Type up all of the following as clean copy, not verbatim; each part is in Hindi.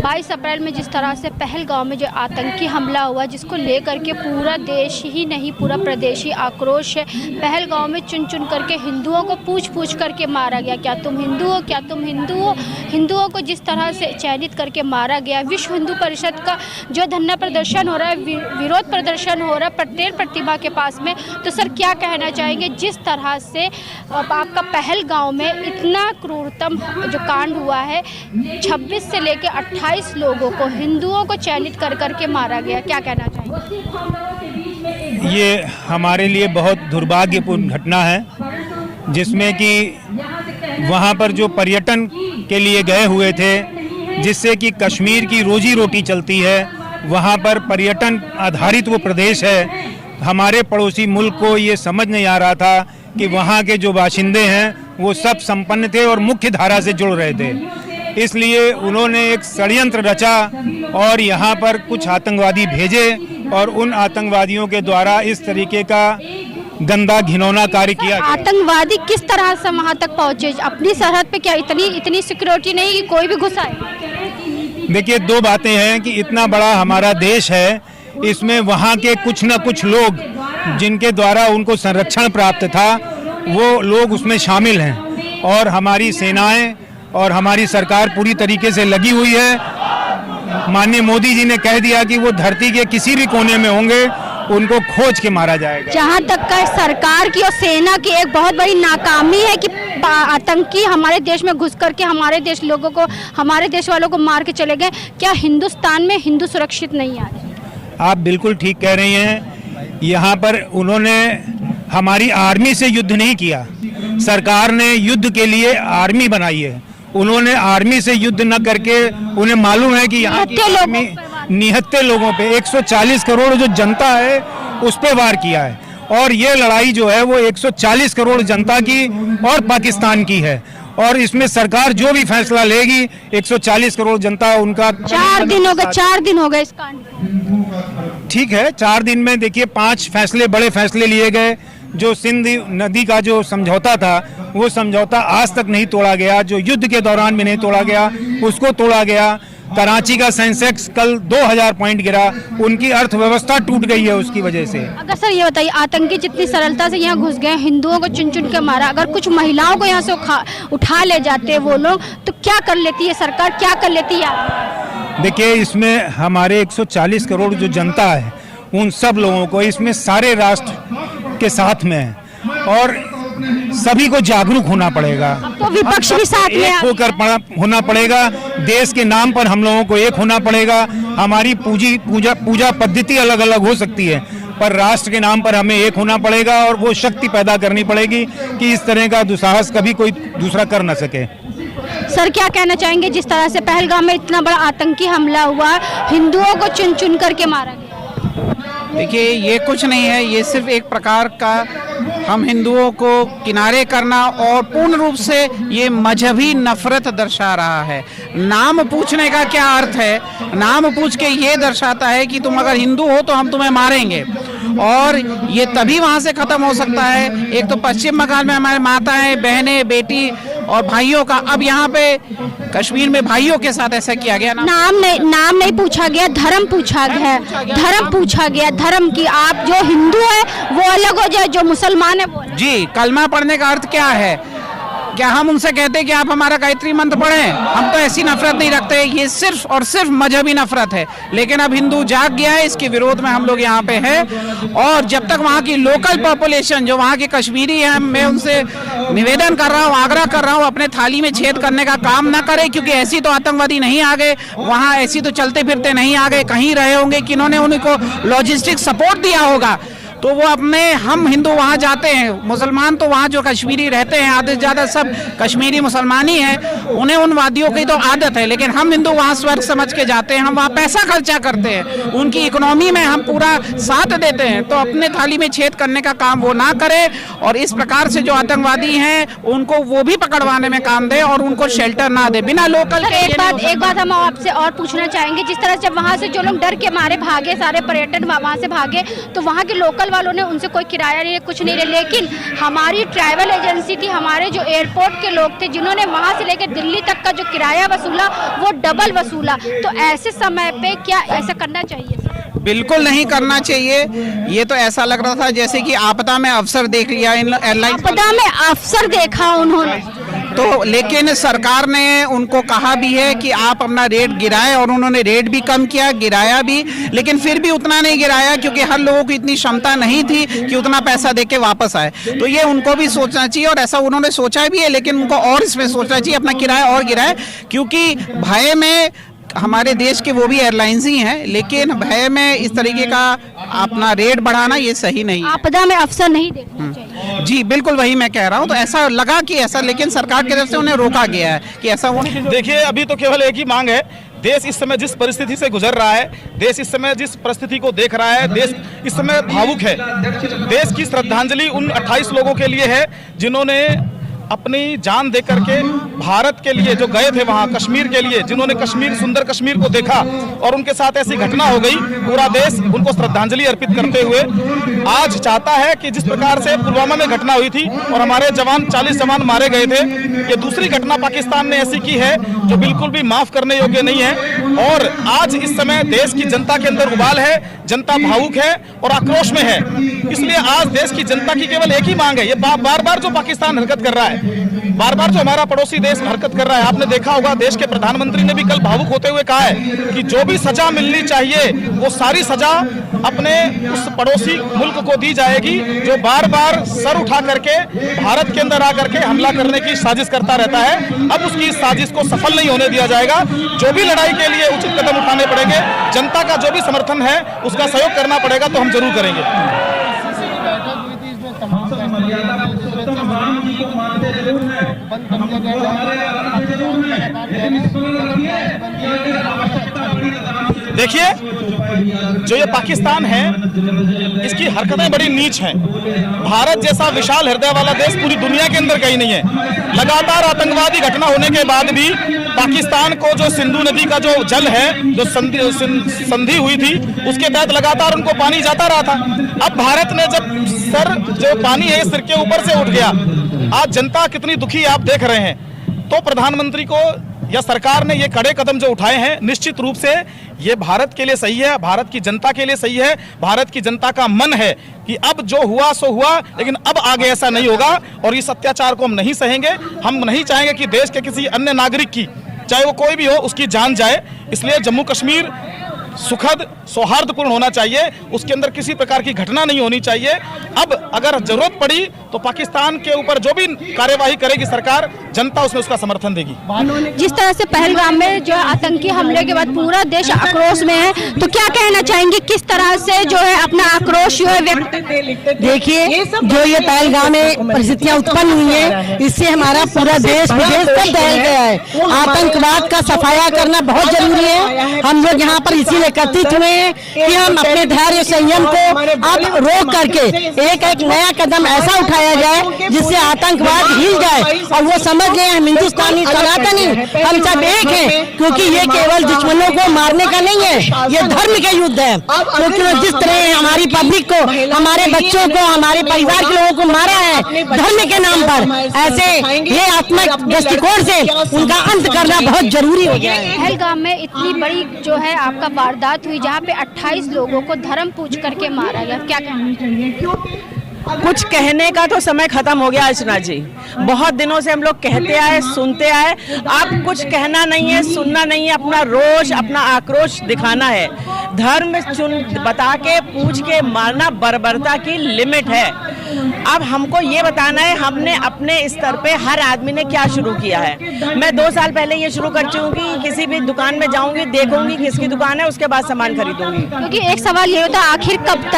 22 अप्रैल में जिस तरह से पहलगाम में जो आतंकी हमला हुआ, जिसको लेकर के पूरा देश ही नहीं पूरा प्रदेश ही आक्रोश है। पहलगाम में चुन चुन करके हिंदुओं को पूछ करके मारा गया, क्या तुम हिंदू हो, क्या तुम हिंदू हो। हिंदुओं को जिस तरह से चयनित करके मारा गया। विश्व हिंदू परिषद का जो धरना प्रदर्शन हो रहा है, विरोध प्रदर्शन हो रहा है पटेल प्रतिमा के पास में, तो सर क्या कहना चाहेंगे जिस तरह से आपका पहलगाम में इतना क्रूरतम जो कांड हुआ है, 26 से लेकर 28 लोगों को हिंदुओं को चयनित कर करके मारा गया, क्या कहना चाहेंगे? ये हमारे लिए बहुत दुर्भाग्यपूर्ण घटना है, जिसमें कि वहाँ पर जो पर्यटन के लिए गए हुए थे, जिससे कि कश्मीर की रोजी रोटी चलती है, वहाँ पर पर्यटन आधारित वो प्रदेश है। हमारे पड़ोसी मुल्क को ये समझ नहीं आ रहा था कि वहाँ के जो बाशिंदे हैं वो सब संपन्न थे और मुख्य धारा से जुड़ रहे थे। इसलिए उन्होंने एक षड्यंत्र रचा और यहाँ पर कुछ आतंकवादी भेजे और उन आतंकवादियों के द्वारा इस तरीके का गंदा घिनौना कार्य किया गया। आतंकवादी किस तरह से वहाँ तक पहुँचे? अपनी सरहद पे क्या इतनी सिक्योरिटी नहीं कि कोई भी घुस आए? देखिए, दो बातें हैं कि इतना बड़ा हमारा देश है, इसमें वहाँ के कुछ न कुछ लोग जिनके द्वारा उनको संरक्षण प्राप्त था, वो लोग उसमें शामिल हैं और हमारी सेनाएं और हमारी सरकार पूरी तरीके से लगी हुई है। माननीय मोदी जी ने कह दिया कि वो धरती के किसी भी कोने में होंगे, उनको खोज के मारा जाएगा। जहाँ तक का सरकार की और सेना की एक बहुत बड़ी नाकामी है कि आतंकी हमारे देश में घुस करके हमारे देश लोगों को, हमारे देश वालों को मार के चले गए। क्या हिंदुस्तान में हिंदू सुरक्षित नहीं आ रहे? आप बिल्कुल ठीक कह रही हैं। यहाँ पर उन्होंने हमारी आर्मी से युद्ध नहीं किया, सरकार ने युद्ध के लिए आर्मी बनाई है। उन्होंने आर्मी से युद्ध न करके, उन्हें मालूम है कि यहाँ की आर्मी निहत्थे लोगों पे 140 करोड़ जो जनता है उस पे वार किया है, और ये लड़ाई जो है वो 140 करोड़ जनता की और पाकिस्तान की है। और इसमें सरकार जो भी फैसला लेगी, 140 करोड़ जनता उनका। 4 दिन हो गए इस कांड। ठीक है, 4 दिन में देखिए 5 फैसले, बड़े फैसले लिए गए। जो सिंध नदी का जो समझौता था, वो समझौता आज तक नहीं तोड़ा गया। जो युद्ध के दौरान भी नहीं तोड़ा गया, उसको तोड़ा गया। कराची का सेंसेक्स कल 2000 पॉइंट गिरा, उनकी अर्थव्यवस्था टूट गई है उसकी वजह से। अगर सर ये बताइए, आतंकी जितनी सरलता से यहाँ घुस गए, हिंदुओं को चुन चुन के मारा, अगर कुछ महिलाओं को यहाँ से उठा ले जाते वो लोग, तो क्या कर लेती है सरकार, क्या कर लेती है? देखिए, इसमें हमारे 140 करोड़ जो जनता है, उन सब लोगों को, इसमें सारे राष्ट्र के साथ में है और सभी को जागरूक होना पड़ेगा। तो विपक्ष भी साथ में एक होकर होना पड़ेगा। देश के नाम पर हम लोगों को एक होना पड़ेगा। हमारी पूजा पद्धति अलग अलग हो सकती है, पर राष्ट्र के नाम पर हमें एक होना पड़ेगा और वो शक्ति पैदा करनी पड़ेगी कि इस तरह का दुस्साहस कभी कोई दूसरा कर न सके। सर क्या कहना चाहेंगे जिस तरह से पहलगाम में इतना बड़ा आतंकी हमला हुआ, हिंदुओं को चुन चुन करके मारा गया? देखिए, ये कुछ नहीं है, ये सिर्फ एक प्रकार का हम हिंदुओं को किनारे करना और पूर्ण रूप से ये मजहबी नफरत दर्शा रहा है। नाम पूछने का क्या अर्थ है? नाम पूछ के ये दर्शाता है कि तुम अगर हिंदू हो तो हम तुम्हें मारेंगे, और ये तभी वहाँ से ख़त्म हो सकता है। एक तो पश्चिम बंगाल में हमारे माताएं, बहनें, बेटी और भाइयों का, अब यहाँ पे कश्मीर में भाइयों के साथ ऐसा किया गया। नाम नहीं पूछा गया, धर्म पूछा गया। धर्म पूछा गया, धर्म की आप जो हिंदू है वो अलग हो जाए, जो मुसलमान है वो। जी, कलमा पढ़ने का अर्थ क्या है? क्या हम उनसे कहते हैं कि आप हमारा गायत्री मंत्र पढ़ें? हम तो ऐसी नफरत नहीं रखते, ये सिर्फ और सिर्फ मजहबी नफरत है। लेकिन अब हिंदू जाग गया है, इसके विरोध में हम लोग यहाँ पे हैं। और जब तक वहाँ की लोकल पॉपुलेशन, जो वहाँ के कश्मीरी हैं, मैं उनसे निवेदन कर रहा हूँ, आग्रह कर रहा हूँ, अपने थाली में छेद करने का काम ना करे, क्योंकि ऐसी तो आतंकवादी नहीं आ गए वहाँ, ऐसी तो चलते फिरते नहीं आ गए, कहीं रहे होंगे, किन्होंने उनको लॉजिस्टिक सपोर्ट दिया होगा। तो वो अपने, हम हिंदू वहाँ जाते हैं, मुसलमान तो वहाँ जो कश्मीरी रहते हैं आधे से ज़्यादा सब कश्मीरी मुसलमान ही हैं, उन्हें उन वादियों की तो आदत है। लेकिन हम हिंदू वहाँ स्वर्ग समझ के जाते हैं, हम वहाँ पैसा खर्चा करते हैं, उनकी इकोनॉमी में हम पूरा साथ देते हैं। तो अपने थाली में छेद करने का काम वो ना करे, और इस प्रकार से जो आतंकवादी हैं उनको वो भी पकड़वाने में काम दे और उनको शेल्टर ना दे बिना लोकल के। एक बात हम आपसे और पूछना चाहेंगे, जिस तरह से वहाँ से जो लोग डर के मारे भागे, सारे पर्यटन वहाँ से भागे, तो वहाँ के लोकल लोकल वालों ने उनसे कोई किराया नहीं, कुछ नहीं लिया, लेकिन हमारी ट्रैवल एजेंसी थी, हमारे जो एयरपोर्ट के लोग थे जिन्होंने वहाँ से लेकर दिल्ली तक का जो किराया वसूला वो डबल वसूला। तो ऐसे समय पे क्या ऐसा करना चाहिए? बिल्कुल नहीं करना चाहिए। ये तो ऐसा लग रहा था जैसे कि आपदा में अवसर देख लिया इन एयरलाइंस। आपदा में अवसर देखा उन्होंने तो, लेकिन सरकार ने उनको कहा भी है कि आप अपना रेट गिराएं, और उन्होंने रेट भी कम किया, गिराया भी, लेकिन फिर भी उतना नहीं गिराया क्योंकि हर लोगों की इतनी क्षमता नहीं थी कि उतना पैसा देके वापस आए। तो ये उनको भी सोचना चाहिए, और ऐसा उन्होंने सोचा भी है, लेकिन उनको और इसमें सोचना चाहिए, अपना किराया और गिराए, क्योंकि भय में हमारे देश के वो भी एयरलाइंस ही हैं, लेकिन भय में इस तरीके का अपना रेट बढ़ाना ये सही नहीं है। आपदा में अवसर नहीं देखना चाहिए। जी बिल्कुल वही मैं कह रहा हूँ। तो ऐसा लगा कि ऐसा, लेकिन सरकार की तरफ से उन्हें रोका गया है कि ऐसा वो। देखिए, अभी तो केवल एक ही मांग है। देश इस समय जिस परिस्थिति से गुजर रहा है, देश इस समय जिस परिस्थिति को देख रहा है, देश इस समय भावुक है। देश की श्रद्धांजलि उन 28 लोगों के लिए है जिन्होंने अपनी जान दे करके भारत के लिए जो गए थे वहां, कश्मीर के लिए, जिन्होंने कश्मीर, सुंदर कश्मीर को देखा और उनके साथ ऐसी घटना हो गई। पूरा देश उनको श्रद्धांजलि अर्पित करते हुए आज चाहता है कि जिस प्रकार से पुलवामा में घटना हुई थी और हमारे जवान 40 जवान मारे गए थे, ये दूसरी घटना पाकिस्तान ने ऐसी की है जो बिल्कुल भी माफ करने योग्य नहीं है। और आज इस समय देश की जनता के अंदर उबाल है, जनता भावुक है और आक्रोश में है। इसलिए आज देश की जनता की केवल एक ही मांग है। ये बार बार जो पाकिस्तान हरकत कर रहा है, बार बार जो हमारा पड़ोसी देश हरकत कर रहा है, आपने देखा होगा देश के प्रधानमंत्री ने भी कल भावुक होते हुए कहा है कि जो भी सजा मिलनी चाहिए वो सारी सजा अपने उस पड़ोसी मुल्क को दी जाएगी जो बार बार सर उठा करके भारत के अंदर आकर के हमला करने की साजिश करता रहता है। अब उसकी इस साजिश को सफल नहीं होने दिया जाएगा। जो भी लड़ाई के लिए उचित कदम उठाने पड़ेंगे, जनता का जो भी समर्थन है उसका सहयोग करना पड़ेगा, तो हम जरूर करेंगे। देखिए, जो ये पाकिस्तान है इसकी हरकतें बड़ी नीच हैं। भारत जैसा विशाल हृदय वाला देश पूरी दुनिया के अंदर कहीं नहीं है। लगातार आतंकवादी घटना होने के बाद भी पाकिस्तान को जो सिंधु नदी का जो जल है, जो संधि हुई थी, उसके तहत लगातार उनको पानी जाता रहा था। अब भारत ने जब सर जो पानी है सिर के ऊपर से उठ गया, आज जनता कितनी दुखी आप देख रहे हैं। तो प्रधानमंत्री को या सरकार ने ये कड़े कदम जो उठाए हैं, निश्चित रूप से ये भारत के लिए सही है, भारत की जनता के लिए सही है। भारत की जनता का मन है कि अब जो हुआ सो हुआ, लेकिन अब आगे ऐसा नहीं होगा और इस अत्याचार को हम नहीं सहेंगे। हम नहीं चाहेंगे कि देश के किसी अन्य नागरिक की, चाहे वो कोई भी हो, उसकी जान जाए। इसलिए जम्मू कश्मीर सुखद सौहार्दपूर्ण होना चाहिए, उसके अंदर किसी प्रकार की घटना नहीं होनी चाहिए। अब अगर जरूरत पड़ी तो पाकिस्तान के ऊपर जो भी कार्यवाही करेगी सरकार, जनता उसमें उसका समर्थन देगी। जिस तरह से पहलगाम में जो आतंकी हमले के बाद पूरा देश आक्रोश में है, तो क्या कहना चाहेंगे, किस तरह से जो है अपना आक्रोश जो है व्यक्त? देखिए, जो ये पहलगाम में परिस्थितियां उत्पन्न हुई है, इससे हमारा पूरा देश विदेश सब दहल गया है। आतंकवाद का सफाया करना बहुत जरूरी है। हम लोग यहाँ पर इसीलिए एकत्रित हुए हैं कि हम अपने धैर्य संयम को अब रोक करके एक एक नया कदम ऐसा उठाया जाए जिससे आतंकवाद हिल जाए और वो समझ लें हम हिंदुस्तानी सनातनी हम सब एक हैं, क्योंकि ये केवल दुश्मनों को मारने का नहीं है, ये धर्म का युद्ध है। क्योंकि जिस तरह हमारी पब्लिक को, हमारे बच्चों को, हमारे परिवार के लोगों को मारा है धर्म के नाम पर, ऐसे ये आत्मक दृष्टिकोण से उनका अंत करना बहुत जरूरी हो गया है। पहलगाम में इतनी बड़ी जो है आपका वारदात हुई जहाँ पे 28 लोगों को धर्म पूछ करके मारा गया, क्या कहना चाहिए? कुछ कहने का तो समय खत्म हो गया अर्चना जी। बहुत दिनों से हम लोग कहते आए, सुनते आए, अब कुछ कहना नहीं है, सुनना नहीं है, अपना रोष, अपना आक्रोश दिखाना है। धर्म चुन बता के पूछ के मारना बर्बरता की लिमिट है। अब हमको ये बताना है हमने अपने स्तर पे हर आदमी ने क्या शुरू किया है। मैं 2 साल पहले ये शुरू कर चुकी हूँ, किसी भी दुकान में जाऊंगी, देखूंगी किसकी दुकान है, उसके बाद सामान खरीदूंगी। क्योंकि एक सवाल ये होता है, आखिर कब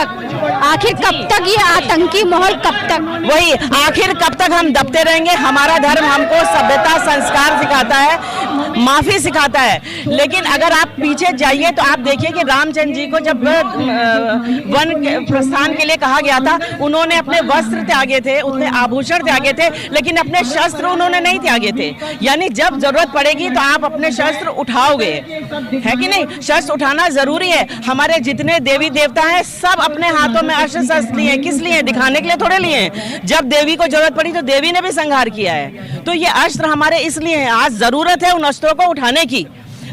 तक ये आतंकी माहौल, कब तक? वही, आखिर कब तक हम दबते रहेंगे? हमारा धर्म हमको सभ्यता संस्कार सिखाता है, माफी सिखाता है। लेकिन अगर आप पीछे जाइए तो आप देखिए कि रामचंद्र जी को जब वन प्रस्थान के लिए कहा गया था, उन्होंने अपने वस्त्र त्यागे थे, उतने आभूषण त्यागे थे, लेकिन अपने शस्त्र उन्होंने नहीं त्यागे थे। यानी जब जरूरत पड़ेगी तो आप अपने शस्त्र उठाओगे, है कि नहीं? शस्त्र उठाना जरूरी है। हमारे जितने देवी देवता हैं सब अपने हाथों में अस्त्र शस्त्र लिए, किस लिए? दिखाने के लिए थोड़े लिए। जब देवी को जरूरत पड़ी तो देवी ने भी संहार किया है। तो ये अस्त्र हमारे इसलिए हैं, आज जरूरत है उन अस्त्रों को उठाने की,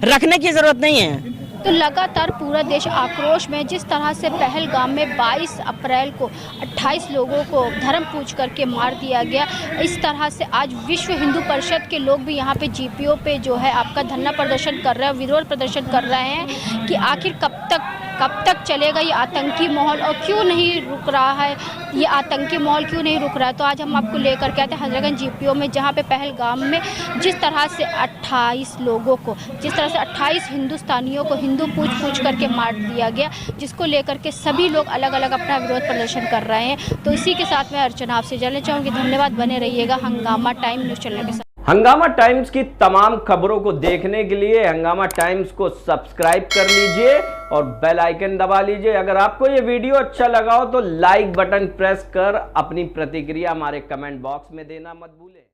रखने की जरूरत नहीं है। तो लगातार पूरा देश आक्रोश में, जिस तरह से पहलगाम में 22 अप्रैल को 28 लोगों को धर्म पूछ करके मार दिया गया, इस तरह से आज विश्व हिंदू परिषद के लोग भी यहाँ पे जीपीओ पे जो है आपका धरना प्रदर्शन कर रहे हैं, विरोध प्रदर्शन कर रहे हैं कि आखिर कब तक चलेगा ये आतंकी माहौल और क्यों नहीं रुक रहा है, ये आतंकी माहौल क्यों नहीं रुक रहा है। तो आज हम आपको लेकर के आते हैं हजरतगंज जीपीओ में, जहाँ पे पहलगाम में जिस तरह से 28 लोगों को, जिस तरह से 28 हिंदुस्तानियों को हिंदू पूछ करके मार दिया गया, जिसको लेकर के सभी लोग अलग अलग अपना विरोध प्रदर्शन कर रहे हैं। तो इसी के साथ मैं अर्चना आपसे जानना चाहूँगी। धन्यवाद, बने रहिएगा हंगामा टाइम न्यूज़ चैनल के साथ। हंगामा टाइम्स की तमाम खबरों को देखने के लिए हंगामा टाइम्स को सब्सक्राइब कर लीजिए और बेल आइकन दबा लीजिए। अगर आपको ये वीडियो अच्छा लगा हो तो लाइक बटन प्रेस कर अपनी प्रतिक्रिया हमारे कमेंट बॉक्स में देना मत भूलें।